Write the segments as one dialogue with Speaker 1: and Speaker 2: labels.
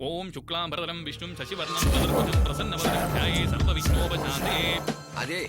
Speaker 1: ഓം ശുക്ലാംബരധരം വിഷ്ണും ശശിവർണം ചതുർഭുജം പ്രസന്നവദനം ധ്യായേ സർവവിഘ്നോപശാന്തേ.
Speaker 2: അതെ,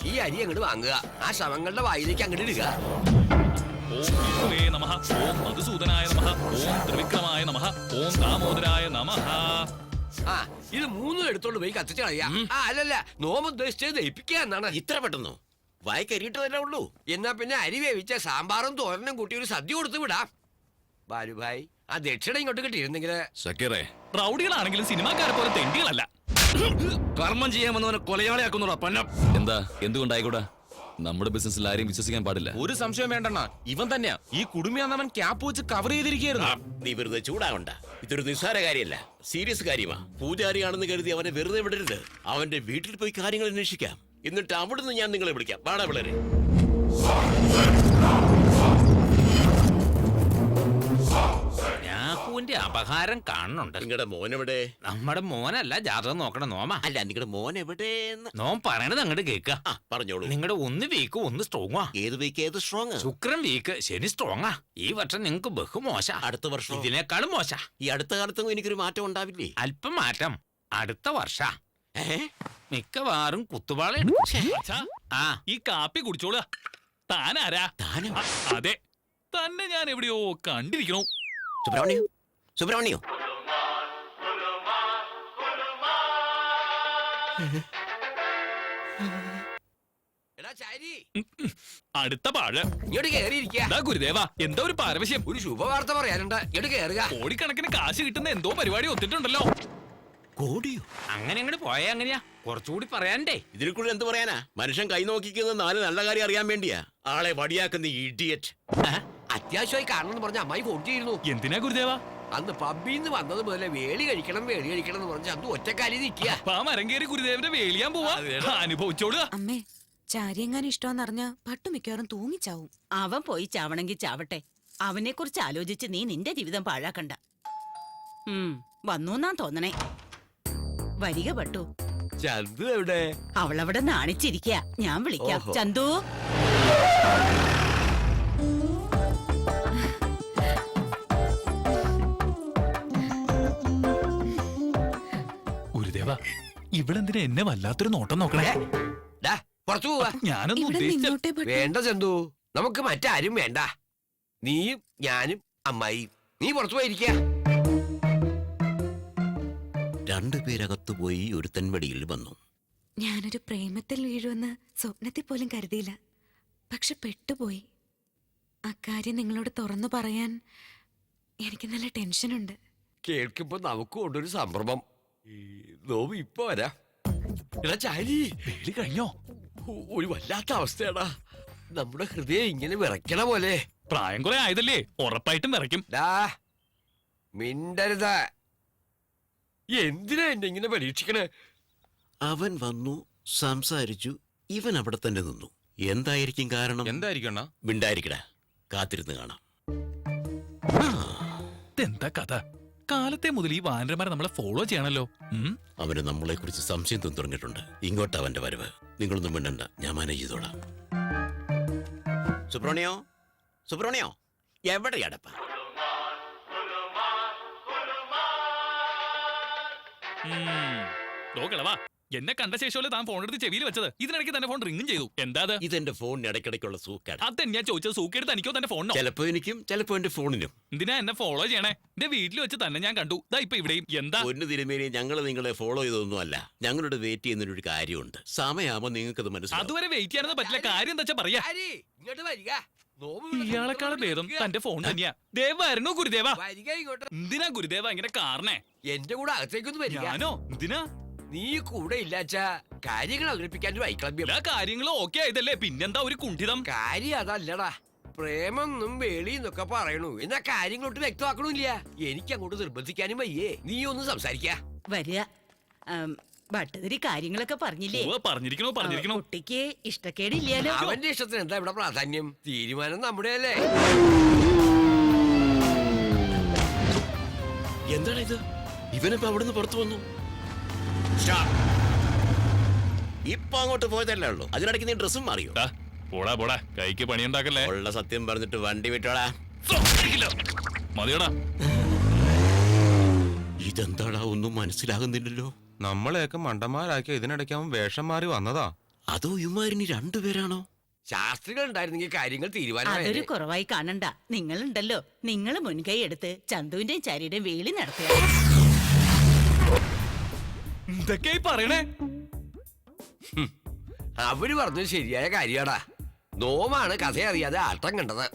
Speaker 2: ഈ അരി അങ്ങോട്ട് വാങ്ങുക, ആ ശവങ്ങളുടെ വായിലേക്ക് അങ്ങോട്ട് ഇടുക.
Speaker 1: ഓം വിഷ്ണുവേ നമഃ, ഓം മധുസൂദനായ നമഃ, ഓം ത്രിവിക്രമായ നമഃ, ഓം ദാമോദരായ നമഃ.
Speaker 2: ആ, ഇത് മൂന്നും എടുത്തോണ്ട് പോയി കത്തിച്ച് കളയാ. അല്ലല്ല, നോമ്പ് ഉദ്ദേശിച്ചത് ദഹിപ്പിക്കുക എന്നാണ്.
Speaker 3: ഇത്ര പെട്ടെന്നോ? വായിക്കരിയിട്ടതല്ലേ ഉള്ളൂ.
Speaker 2: എന്നാ പിന്നെ അരി വേവിച്ച സാമ്പാറും തോരനും കൂട്ടി ഒരു സദ്യ കൊടുത്ത് വിടാം. ബാലുഭായ്, ആ ദക്ഷിണ ഇങ്ങോട്ട് കിട്ടിയിരുന്നെങ്കില്.
Speaker 4: സക്കീറേ,
Speaker 1: റൗഡികളാണെങ്കിലും സിനിമാക്കാരെ പോലെ തെണ്ടികളല്ല.
Speaker 4: കർമ്മം ചെയ്യാൻ വന്നവനെ കൊലയാളിയാക്കുന്നുടാ പന്നം. എന്താ, എന്തുകൊണ്ടായിക്കൂടാ? നമ്മുടെ ബിസിനസ്സിൽ ആരെയും വിശ്വസിക്കാൻ പാടില്ല.
Speaker 5: ഒരു സംശയം വേണ്ടെണ്ണ, ഇവൻ തന്നെയാ ഈ കുടുംബിയാന്നവൻ ക്യാപ്പ് വെച്ച് കവർ ചെയ്തിരിക്കുന്നു.
Speaker 3: നീ വെറുതെ ചൂടാവണ്ട. ഇതൊരു നിസ്സാര കാര്യമല്ല, സീരിയസ് കാര്യമാ. പൂജാരിയാണെന്ന് കരുതി അവനെ വെറുതെ വിടരുത്. അവന്റെ വീട്ടിൽ പോയി കാര്യങ്ങൾ അന്വേഷിക്കാം. എന്നിട്ട് അവിടുന്ന് ഞാൻ നിങ്ങളെ വിളിക്കാം. പാടാ പിള്ളേരെ.
Speaker 5: ഞാക്കൂന്റെ അപഹാരം കാണുന്നുണ്ട്.
Speaker 3: നിങ്ങളുടെ മോൻ എവിടെ?
Speaker 5: നമ്മുടെ മോനല്ല, ജാതകം നോക്കണം നോമാ.
Speaker 3: അല്ല, നിങ്ങളുടെ മോൻ എവിടെയെന്ന്
Speaker 5: നോം പറയണത് അങ്ങോട്ട് കേക്ക.
Speaker 3: പറഞ്ഞോളൂ.
Speaker 5: നിങ്ങളുടെ ഒന്ന് വീക്ക് ഒന്ന് സ്ട്രോങ്ങാ.
Speaker 3: ഏത് വീക്ക് ഏത് സ്ട്രോങ്?
Speaker 5: ശുക്രൻ വീക്ക്, ശനി സ്ട്രോങ്ങാ. ഈ വർഷം നിങ്ങൾക്ക് ബഹുമോശ.
Speaker 3: അടുത്ത വർഷം
Speaker 5: ഇതിനേക്കാളും മോശ.
Speaker 3: ഈ അടുത്ത കാലത്തൊന്നും എനിക്കൊരു മാറ്റം ഉണ്ടാവില്ലേ?
Speaker 5: അല്പം മാറ്റം അടുത്ത വർഷ.
Speaker 3: ഏ,
Speaker 5: മിക്കവാറും കുത്തുവാള
Speaker 1: അച്ഛാ,
Speaker 5: ആ
Speaker 1: ഈ കാപ്പി കുടിച്ചോളുക. താനാരാ?
Speaker 3: താനോ?
Speaker 1: അതെ, തന്നെ ഞാൻ എവിടെയോ കണ്ടിരിക്കണു.
Speaker 3: സുബ്രഹ്മണ്യോ, സുബ്രഹ്മണ്യോ.
Speaker 2: എടാ ചാരി,
Speaker 1: അടുത്ത പാഴ്.
Speaker 2: ഇങ്ങോട്ട് കേറിയിരിക്കുക.
Speaker 1: ദാ ഗുരുദേവ, എന്താ ഒരു പാരവശ്യം?
Speaker 2: ഒരു ശുഭവാർത്ത പറയാനുണ്ട്, ഇങ്ങോട്ട് കേറുക.
Speaker 1: കോടിക്കണക്കിന് കാശ് കിട്ടുന്ന എന്തോ പരിപാടി ഒത്തിട്ടുണ്ടല്ലോ.
Speaker 3: കോടിയോ?
Speaker 5: അങ്ങനെ അങ്ങോട്ട് പോയാ എങ്ങനെയാ? കുറച്ചുകൂടി പറയാണ്ടേ?
Speaker 3: ഇതിൽ കൂടുതൽ എന്ത് പറയാനാ? മനുഷ്യൻ കൈ നോക്കിക്കുന്ന 4 നല്ല കാര്യം അറിയാൻ വേണ്ടിയാ. ആളെ വടിയാക്കുന്ന ഇഡിയറ്റ്.
Speaker 2: അത്യാവശ്യമായി കാണണമെന്ന് പറഞ്ഞ അമ്മായി ഫോൺ ചെയ്തിരുന്നു.
Speaker 1: എന്തിനാ ഗുരുദേവ?
Speaker 2: അന്ന് പബ്ബിന്ന് വന്നത് മുതലേ വേളി കഴിക്കണം എന്ന് പറഞ്ഞ് അന്ന് ഒറ്റക്കാലി നിൽക്കുക.
Speaker 1: അപ്പൊ ആ മരം കയറി ഗുരുദേവന്റെ വേലിയാൻ പോവാ. അനുഭവിച്ചോളുക.
Speaker 6: അമ്മേ, ചാരിയെങ്ങാനും ഇഷ്ടമെന്നറിഞ്ഞ പട്ടു മിക്കവാറും തൂങ്ങിച്ചാവും.
Speaker 7: അവൻ പോയി ചാവണമെങ്കിൽ ചാവട്ടെ. അവനെ കുറിച്ച് ആലോചിച്ച് നീ നിന്റെ ജീവിതം പാഴാക്കണ്ട. വന്നു എന്നാ തോന്നണേ. വരിക പട്ടു.
Speaker 2: ചന്തു എവിടെ?
Speaker 7: അവളവിടെ നാണിച്ചിരിക്കുക. ഞാൻ വിളിക്കാം.
Speaker 2: ഓഹോ.
Speaker 7: ചന്തു.
Speaker 1: ഗുരുദേവ, ഇവളെന്തിനാ എന്നെ വല്ലാത്തൊരു നോട്ടം നോക്കണേ?
Speaker 2: ഡാ, പുറത്തു പോവാ.
Speaker 1: ഞാനൊന്നും
Speaker 6: ഇവിടെ
Speaker 1: ഉദ്ദേശിച്ച
Speaker 6: നിന്നോട്ടെ പട്ടു.
Speaker 2: വേണ്ട ചന്തു, നമുക്ക് മറ്റാരും വേണ്ട. നീയും ഞാനും അമ്മായിയും. നീ പുറത്തു പോയിരിക്ക.
Speaker 3: 2 പേരകത്തു പോയി ഒരുത്തൻ വെടിയിൽ വന്നു.
Speaker 6: ഞാനൊരു പ്രേമത്തിൽ വീഴുമെന്ന് സ്വപ്നത്തിൽ പോലും കരുതിയില്ല. പക്ഷെ പെട്ടുപോയി. അക്കാര്യം നിങ്ങളോട് തുറന്നു പറയാൻ എനിക്ക് നല്ല ടെൻഷനുണ്ട്.
Speaker 2: കേൾക്കുമ്പോ നമുക്ക് കൊണ്ടൊരു സംഭ്രമം. നോവ് ഇപ്പൊ വരാ. എടാ ചാരി,
Speaker 1: വേലി കഴിഞ്ഞോ?
Speaker 2: ഒരു വല്ലാത്ത അവസ്ഥയാടാ. നമ്മുടെ ഹൃദയം ഇങ്ങനെ വിറയ്ക്കണ പോലെ.
Speaker 1: പ്രായം കുറെ ആയതല്ലേ, ഉറപ്പായിട്ടും വിറയ്ക്കും.
Speaker 2: ഡാ, മിണ്ടരുത്. എന്തിനാ എന്നെ ഇങ്ങനെ പരീക്ഷിക്കണേ?
Speaker 3: അവൻ വന്നു, സംസാരിച്ചു. ഇവൻ അവിടെ തന്നെ നിന്നു. എന്തായിരിക്കും കാരണം?
Speaker 5: എന്തായിരിക്കും?
Speaker 3: മിണ്ടായിരിക്കടാ, കാത്തിരുന്ന് കാണാം.
Speaker 1: ഇതെന്താ കഥ? കാലത്തെ മുതൽ ഈ വാനരന്മാരെ നമ്മളെ ഫോളോ ചെയ്യണല്ലോ.
Speaker 3: അവന് നമ്മളെ കുറിച്ച് സംശയം തോന്നി തുടങ്ങിയിട്ടുണ്ട്. ഇങ്ങോട്ട് അവന്റെ വരവ്. നിങ്ങളൊന്നും മിണ്ടണ്ട, ഞാൻ മാനേജ് ചെയ്തോളാം. സുബ്രഹ്മണ്യോ, സുബ്രഹ്മണ്യോ, എവിടെയാടപ്പ?
Speaker 1: കളവാ, എന്നെ കണ്ട ശേഷമല്ലേ താൻ ഫോൺ എടുത്ത് ചെവിയിൽ വെച്ചത്. ഇതിനിടയ്ക്ക് തന്നെ ഫോൺ റിങ്ങും ചെയ്തു. എന്താ അത്?
Speaker 3: ഇതെന്റെ ഫോണിന് ഇടയ്ക്കിടയ്ക്കുള്ള സൂക്കാണ്.
Speaker 1: അതെന്നെയാ ചോദിച്ചത്. സൂക്കേട് തനിക്കോ തന്റെ ഫോണിനോ?
Speaker 3: ചിലപ്പോ എനിക്കും ചിലപ്പോ എന്റെ ഫോണിനും.
Speaker 1: എന്തിനാ എന്നെ ഫോളോ ചെയ്യണേ? എന്റെ വീട്ടിൽ വെച്ച് തന്നെ ഞാൻ കണ്ടു. ദാ ഇപ്പൊ ഇവിടെയും. എന്താ?
Speaker 3: ഒന്ന് തിരുമേനി, ഞങ്ങൾ നിങ്ങളെ ഫോളോ ചെയ്തൊന്നും അല്ല. ഞങ്ങളോട് വെയിറ്റ് ചെയ്യുന്നൊരു കാര്യമുണ്ട്. സമയമാകുമ്പോ നിങ്ങൾക്കത് മനസ്സിലാവും.
Speaker 1: അതുവരെ വെയിറ്റ് ചെയ്യാനൊന്നും പറ്റില്ല. കാര്യം എന്താ വെച്ചാ പറയാ.
Speaker 2: ചാരി, ഇങ്ങോട്ട് വരിക. നോവ്
Speaker 1: ഇയാളെക്കാളും ഭേദം തന്റെ ഫോൺ തന്നെയാ. ദേവായിരുന്നു ഗുരുദേവ.
Speaker 2: വരിക ഇങ്ങോട്ട്.
Speaker 1: എന്തിനാ ഗുരുദേവ ഇങ്ങനെ കാരണേ?
Speaker 2: എന്റെ കൂടെ അകത്തേക്കൊന്ന് വരിക.
Speaker 1: ഞാനോ? എന്തിനാ?
Speaker 2: നീ കൂടെ ഇല്ലാച്ച കാര്യങ്ങൾ അവതരിപ്പിക്കാൻ ഒരു വൈക്ലഭ്യം.
Speaker 1: എല്ലാ കാര്യങ്ങളും ഓക്കെ ആയതല്ലേ, പിന്നെന്താ ഒരു കുണ്ഠിതം?
Speaker 2: കാര്യം അതല്ലടാ. പ്രേമെന്നും വേളിന്നൊക്കെ പറയണു, എന്നാ കാര്യങ്ങളൊട്ട് വ്യക്തമാക്കണില്ല. എനിക്ക് അങ്ങോട്ട് നിർബന്ധിക്കാനും വയ്യേ. നീ ഒന്ന് സംസാരിക്ക.
Speaker 7: വരിക. ഭട്ടതിരി കാര്യങ്ങളൊക്കെ പറഞ്ഞില്ലേ?
Speaker 1: പറഞ്ഞിരിക്കണോ.
Speaker 7: കുട്ടിക്ക് ഇഷ്ടക്കേടില്ലാലോ?
Speaker 2: അവന്റെ ഇഷ്ടത്തിന് എന്താ ഇവിടെ പ്രാധാന്യം? തീരുമാനം നമ്മുടെ അല്ലേ?
Speaker 3: എന്താണ് ഇത്? ഇവനിപ്പോ അവിടുന്ന് പുറത്തു വന്നു. ഇപ്പൊ അങ്ങോട്ട് പോയതല്ലേ ഉള്ളൂ. അതിനിടയ്ക്ക് നീ ഡ്രസ്സും മാറിയോ?
Speaker 1: പോടാ, കൈക്ക് പണിയുണ്ടാക്കല്ലേ.
Speaker 3: ഉള്ള സത്യം പറഞ്ഞിട്ട് വണ്ടി വിട്ടോടാ.
Speaker 1: മതിയോടാ.
Speaker 3: ഇതെന്താടാ ഒന്നും മനസ്സിലാകുന്നില്ലല്ലോ.
Speaker 5: നമ്മളെയൊക്കെ മണ്ടന്മാരാക്കിയ ഇതിനിടയ്ക്ക് അവൻ വേഷം മാറി വന്നതാ.
Speaker 3: അതോ ഇവന്മാരിനി രണ്ടുപേരാണോ?
Speaker 2: ശാസ്ത്രികൾ ഉണ്ടായിരുന്നെങ്കിൽ കാര്യങ്ങൾ
Speaker 7: അതൊരു
Speaker 2: തീരുമാനമായി.
Speaker 7: കുറവായി കാണണ്ട. നിങ്ങളുണ്ടല്ലോ, നിങ്ങൾ മുൻകൈ എടുത്ത് ചന്തുവിന്റെയും ചാരിയുടെയും വേലി നടത്തുക.
Speaker 1: എന്തൊക്കെയായി പറയണേ?
Speaker 2: അവര് പറഞ്ഞത് ശരിയായ കാര്യാടാ. നോമാണ് കഥ അറിയാതെ ആട്ടം കണ്ടത്.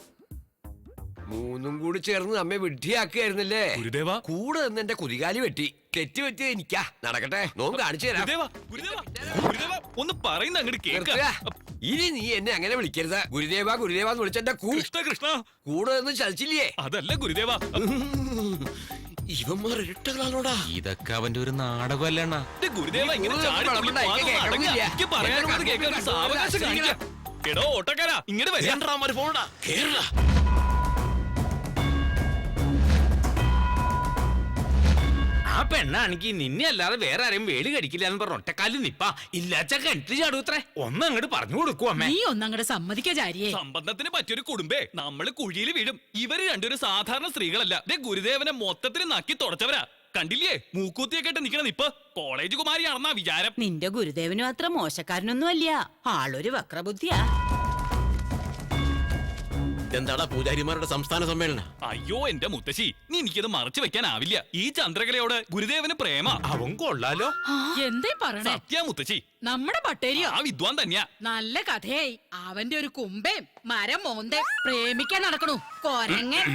Speaker 2: മൂന്നും കൂടി ചേർന്ന് നമ്മെ വിഡ്ഢിയാക്കുകയായിരുന്നല്ലേ.
Speaker 1: ഗുരുദേവ
Speaker 2: കൂടെ നിന്ന് എന്റെ കുതികാലി വെട്ടി. തെറ്റ് പറ്റി എനിക്കാ. നടക്കട്ടെ, നോം കാണിച്ചു തരാം.
Speaker 1: ഗുരുദേവ ഗുരുദേവ ഗുരുദേവ ഒന്ന് പറയുന്ന അങ്ങോട്ട് കേൾക്ക.
Speaker 2: നിർത്തുക. ഇനി നീ എന്നെ അങ്ങനെ വിളിക്കരുത്. ഗുരുദേവ ഗുരുദേവ എന്ന് വിളിച്ചെന്റെ
Speaker 1: കൃഷ്ണ കൃഷ്ണ
Speaker 2: കൂടെ നിന്ന് ചലിച്ചില്ലേ.
Speaker 1: അതല്ല ഗുരുദേവ.
Speaker 3: ഇവന്മാർ ഇരട്ടകളാണോടാ?
Speaker 5: ഇതൊക്കെ അവന്റെ ഒരു നാടകമല്ല അണ്ണാ.
Speaker 1: ഇത് ഗുരുദേവ ഇങ്ങനെ ചാടി തുള്ളി പോകാതെ അടങ്ങ്. എനിക്ക് പറയാനുള്ളത് കേൾക്കാൻ ഒരു സാവകാശം കാണിക്ക. എടോ ഓട്ടക്കാരാ, ഇങ്ങനെ വരാൻ
Speaker 3: പോണടാ, കേരള.
Speaker 8: ആ പെണ്ണാണെങ്കിൽ നിന്നെ അല്ലാതെ വേറെ ആരെയും വേലി കടിക്കില്ല എന്ന് പറഞ്ഞ ഒറ്റക്കാലിൽ നിപ്പാ. ഇല്ലാച്ച കിണറ്റ് ചാടൂത്രേ. ഒന്നങ്ങോട്ട് പറഞ്ഞു കൊടുക്കൂ അമ്മേ.
Speaker 7: നീ ഒന്നങ്ങടെ സമ്മതിക്കാരിയേ.
Speaker 1: സംബന്ധത്തിന് പറ്റിയൊരു കുടുംബേ. നമ്മള് കുഴിയിൽ വീഴും. ഇവര് രണ്ടൊരു സാധാരണ സ്ത്രീകളല്ല. ദേ ഗുരുദേവനെ മൊത്തത്തിൽ നക്കി തുടച്ചവരാ. കണ്ടില്ലേ മൂക്കൂത്തിയൊക്കെ ഇട്ട് നിക്കണ നിപ്പ്. കോളേജ് കുമാരിയാണെന്നാ വിചാരം.
Speaker 7: നിന്റെ ഗുരുദേവനും അത്ര മോശക്കാരനൊന്നും അല്ല. ആളൊരു വക്രബുദ്ധിയാ.
Speaker 3: എന്താടാ പൂജാരിമാരുടെ സംസ്ഥാന സമ്മേളനം?
Speaker 1: അയ്യോ എന്റെ മുത്തശ്ശി, നീ എനിക്കത് മറച്ചു വെക്കാനാവില്ല. ഈ ചന്ദ്രകലയോട് ഗുരുദേവന് പ്രേമ.
Speaker 8: അവൻ കൊള്ളാലോ.
Speaker 9: എന്തേ പറയണേ?
Speaker 1: സത്യ മുത്തശ്ശി,
Speaker 9: നമ്മുടെ പട്ടേരിയോ?
Speaker 1: ആ വിദ്വാൻ തന്നെയാ.
Speaker 9: നല്ല കഥയായി. അവന്റെ ഒരു കുമ്പേം മരം മോന്തേ പ്രേമിക്കാൻ നടക്കണു കൊരങ്ങൻ.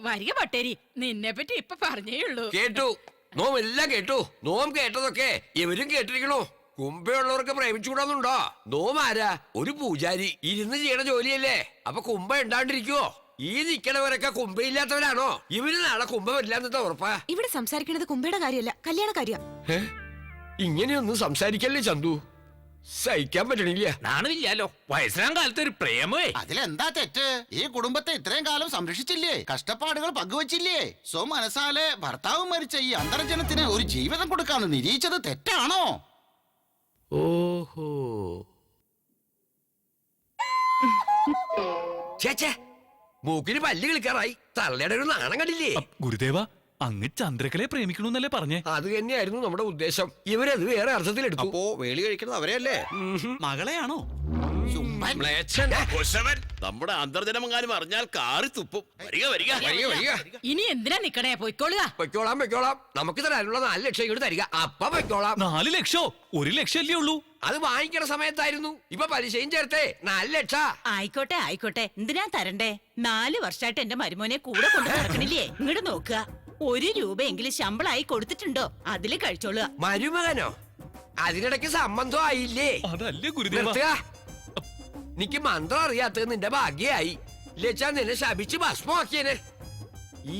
Speaker 9: വരിക പട്ടേരി, നിന്നെ പറ്റി ഇപ്പൊ പറഞ്ഞേ ഉള്ളൂ.
Speaker 2: കേട്ടു. നോം എല്ലാം കേട്ടു. നോം കേട്ടതൊക്കെ ഇവരും കേട്ടിരിക്കണു. കുംഭയുള്ളവർക്ക് പ്രേമിച്ചുകൂടാന്നുണ്ടോ? നോമാരാ? ഒരു പൂജാരി. ഇരുന്ന് ചെയ്യണ ജോലിയല്ലേ. അപ്പൊ കുംഭ ഉണ്ടാണ്ടിരിക്കുവോ? ഈ നിക്കണവരൊക്കെ കുംഭയില്ലാത്തവരാണോ? ഇവര് നാളെ കുംഭം വരില്ലാന്നത്തെ ഉറപ്പാ.
Speaker 6: ഇവിടെ സംസാരിക്കുന്നത് കുമ്പയുടെ കാര്യമല്ല, കല്യാണ കാര്യ.
Speaker 2: ഇങ്ങനെയൊന്നും സംസാരിക്കല്ലേ ചന്തു. സഹിക്കാൻ പറ്റണില്ല.
Speaker 8: നാണമില്ലാലോ. വയസ്സാം കാലത്ത് ഒരു പ്രേമേ.
Speaker 10: അതിലെന്താ തെറ്റ്? ഈ കുടുംബത്തെ ഇത്രയും കാലം സംരക്ഷിച്ചില്ലേ, കഷ്ടപ്പാടുകൾ പങ്കുവച്ചില്ലേ? മനസ്സാലെ ഭർത്താവ് മരിച്ച ഈ അന്തർജനത്തിന് ഒരു ജീവിതം കൊടുക്കാന്ന് നിരീക്ഷിച്ചത് തെറ്റാണോ?
Speaker 2: ഓഹോ. ചേച്ചേ, മൂക്കിന് പല്ല് കളിക്കാറായി. തള്ളയുടെ ഒരു നാണം കണ്ടില്ലേ?
Speaker 1: ഗുരുദേവ, അങ്ങ് ചന്ദ്രകലയെ പ്രേമിക്കണമെന്നല്ലേ പറഞ്ഞേ?
Speaker 2: അത് തന്നെയായിരുന്നു നമ്മുടെ ഉദ്ദേശം. ഇവരത് വേറെ അർത്ഥത്തിലെടുത്തു.
Speaker 10: അപ്പോ വേളി കഴിക്കുന്നത് അവരെയല്ലേ?
Speaker 3: മകളെയാണോ? നമ്മുടെ അന്തർജനമെങ്ങാനും അറിഞ്ഞാൽ കാറി തുപ്പും. വരിക വരിക
Speaker 2: വരിക വരിക.
Speaker 9: ഇനി എന്തിനാ നിക്കണേ? പോയിക്കോളുക.
Speaker 2: പൊയ്ക്കോളാം. നമുക്ക് തരാനുള്ള 4 ലക്ഷം ഇങ്ങോട്ട് തരിക. അപ്പ പൊയ്ക്കോളാം.
Speaker 1: 4 ലക്ഷോ? 1 ലക്ഷല്ലേ ഉള്ളൂ.
Speaker 2: അത് വാങ്ങിക്കണ സമയത്തായിരുന്നു. ഇപ്പൊ പലിശയും ചേർത്തേ 4 ലക്ഷം.
Speaker 7: ആയിക്കോട്ടെ. എന്തിനാ തരണ്ടേ? 4 വർഷമായിട്ട് എന്റെ മരുമോനെ കൂടെ കൊണ്ട് നടക്കണില്ലേ? ഇങ്ങോട്ട് നോക്കുക. 1 രൂപയെങ്കിലും ശമ്പളമായി കൊടുത്തിട്ടുണ്ടോ? അതില് കഴിച്ചോളുക.
Speaker 2: മരുമകനോ? അതിനിടയ്ക്ക് സംബന്ധം ആയില്ലേ?
Speaker 1: അതല്ലേ ഗുരുദേവ.
Speaker 2: നിർത്തുക. നിക്ക് മന്ത്രം അറിയാത്തത് നിന്റെ ഭാഗ്യായി. ലച്ചാ നിന്നെ ശപിച്ച് ഭസ്മമാക്കിയനെ.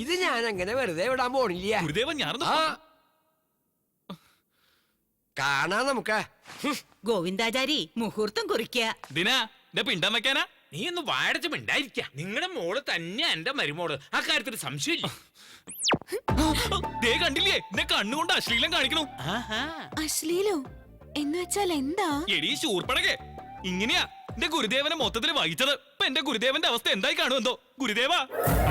Speaker 2: ഇത് ഞാൻ അങ്ങനെ വെറുതെ വിടാൻ പോണില്ല.
Speaker 1: ഗുരുദേവ, ഞാനൊന്ന്
Speaker 2: ആ കാണാ നമുക്ക്.
Speaker 7: ഗോവിന്ദാചാരി മുഹൂർത്തം കുറിക്കുക.
Speaker 1: ദിനാ എന്റെ പിണ്ടം വെക്കാനാ?
Speaker 8: നീ ഒന്ന് വാഴച്ച് മിണ്ടായിരിക്ക. നിങ്ങളുടെ മോള് തന്നെയാ എന്റെ മരുമോള്. ആ കാര്യത്തിൽ സംശയമില്ല.
Speaker 1: ദേ കണ്ടില്ലേ, എന്നെ കണ്ണുകൊണ്ട് അശ്ലീലം കാണിക്കണു.
Speaker 6: അശ്ലീലോ എന്ന് വെച്ചാൽ എന്താ?
Speaker 1: എടീ ശൂർപ്പടകെ, ഇങ്ങനെയാ എന്റെ ഗുരുദേവനെ മൊത്തത്തിൽ വഹിച്ചത്. ഇപ്പൊ എന്റെ ഗുരുദേവന്റെ അവസ്ഥ എന്തായി കാണുമെന്തോ? ഗുരുദേവ,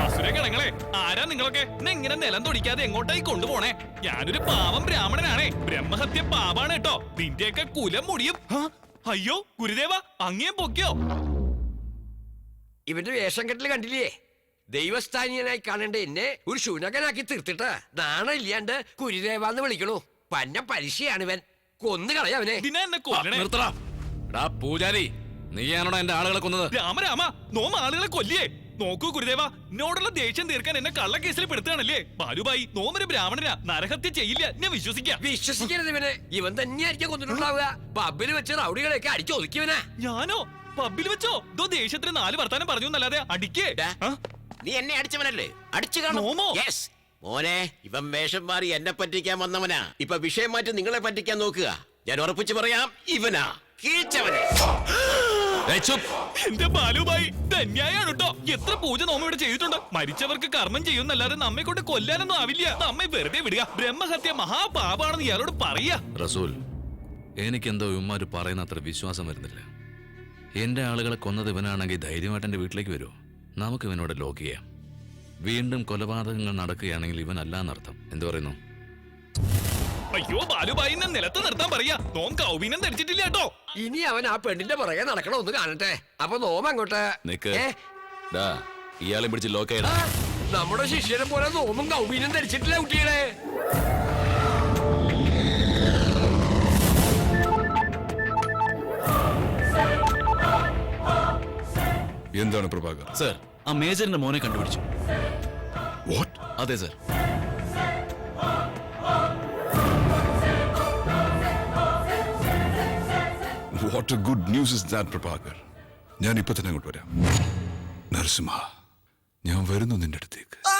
Speaker 1: അസുരഗണങ്ങളെ, ആരാ നിങ്ങളൊക്കെ? എന്നെ ഇങ്ങനെ നിലം തൊടിക്കാതെ എങ്ങോട്ടായി കൊണ്ടുപോണേ? ഞാനൊരു പാവം ബ്രാഹ്മണനാണേ. ബ്രഹ്മഹത്യ പാപാണ് കേട്ടോ. നിന്റെയൊക്കെ കുലം മുടിയും. അയ്യോ ഗുരുദേവ, അങ്ങേം പൊക്കിയോ?
Speaker 2: ഇവന്റെ വേഷം കെട്ടല് കണ്ടില്ലേ? ദൈവസ്ഥാനീയനായി കാണേണ്ട എന്നെ ഒരു ശുനകനാക്കി തീർത്തിട്ട് നാണില്ലാണ്ട് കുരുദേവാന്ന് വിളിക്കണു. പന്ന പരിശയാണ് ഇവൻ. കൊന്നു കളയവനെ.
Speaker 1: ദിനാ എന്നെ കൊല്ലണേ.
Speaker 4: നിർത്തടാ. എടാ പൂജാരി, നീയാണോടാ എന്റെ ആളുകളെ കൊന്നത്?
Speaker 1: രാമ നോം ആളുകളെ കൊല്ലിയേ. നോക്കൂ ഗുരുദേവ, എന്നോടുള്ള ദേഷ്യം തീർക്കാൻ എന്നെ കള്ളക്കേസിൽ പെടുത്തുകയാണല്ലേ? ബാലുബായി, നോമൊരു ബ്രാഹ്മണനാ, നരഹത്യ ചെയ്യില്ല, ഞാൻ വിശ്വസിക്കാം.
Speaker 2: വിശ്വസിക്കരുത് ഇവനെ. ഇവൻ തന്നെയായിരിക്കും കൊന്നിട്ടുണ്ടാവുക. പബ്ബിൽ വെച്ച് റൗഡികളെയൊക്കെ അടിച്ചൊതുക്കിയവനാ.
Speaker 1: ഞാനോ? പബ്ബിൽ വെച്ചോ? ഇതോ ദേഷ്യത്തിന് 4 വർത്താനം പറഞ്ഞു എന്നല്ലാതെ അടിക്കേ.
Speaker 3: നീ എന്നെ അടിച്ചവനല്ലേ? അടിച്ചു കാണുമോ?
Speaker 1: നോമോ?
Speaker 3: യെസ് മോനെ, ഇവൻ വേഷം മാറി എന്നെ പറ്റിക്കാൻ വന്നവനാ. ഇപ്പൊ വിഷയം മാറ്റി നിങ്ങളെ പറ്റിക്കാൻ നോക്കുക. ഞാൻ ഉറപ്പിച്ചു പറയാം, ഇവനാ കീഴ്ച്ചവനെ.
Speaker 1: എന്റെ ബാലുബായി, ധന്യായാണ് കേട്ടോ. എത്ര പൂജ നോമ ഇവിടെ ചെയ്തിട്ടുണ്ട്. മരിച്ചവർക്ക് കർമ്മം ചെയ്യുന്നല്ലാതെ നമ്മെ കൊണ്ട് കൊല്ലാനൊന്നും ആവില്ല. നമ്മെ വെറുതെ വിടുക. ബ്രഹ്മഹത്യ മഹാപാപാണെന്ന് ഇയാളോട് പറയാ.
Speaker 4: റസൂൽ, എനിക്കെന്തോ ഇവന്മാര് പറയുന്ന അത്ര വിശ്വാസം വരുന്നില്ല. എന്റെ ആളുകളെ കൊന്നത് ഇവനാണെങ്കിൽ ധൈര്യമായിട്ട് എന്റെ വീട്ടിലേക്ക് വരുമോ? നമുക്ക് ഇവനോട് ലോക്ക് ചെയ്യാം. വീണ്ടും കൊലപാതകങ്ങൾ നടക്കുകയാണെങ്കിൽ ഇവൻ അല്ലാന്നർത്ഥം. എന്തു പറയുന്നു?
Speaker 1: അയ്യോ ബാലുബായിനെ നിലത്ത് നിർത്താൻ പറയാ. നോം കൗബീനം ധരിച്ചിട്ടില്ല കേട്ടോ.
Speaker 2: ഇനി അവൻ ആ പെണ്ണിന്റെ പുറകെ നടക്കണം, ഒന്ന് കാണട്ടെ. അപ്പൊ നോം അങ്ങോട്ട്
Speaker 4: നിക്ക്.
Speaker 2: ഏ?
Speaker 4: ഡാ, ഇയാളെ പിടിച്ച് ലോക്കായിടാ.
Speaker 2: ആ, നമ്മുടെ ശിഷ്യനെ പോലെ നോമും കൗബീനം ധരിച്ചിട്ടില്ല കുട്ടികളെ.
Speaker 11: എന്താണ് പ്രഭാകർ?
Speaker 4: സർ, ആ മേജറിന്റെ മോനെ കണ്ടുപിടിച്ചു.
Speaker 11: വാട്ട്?
Speaker 4: അതെ sir.
Speaker 11: What A good news is that Prabhakar. ഞാൻ ഇപ്പൊ തന്നെ അങ്ങോട്ട് വരാം. നരസിംഹ, ഞാൻ വരുന്നു നിന്റെ അടുത്തേക്ക്.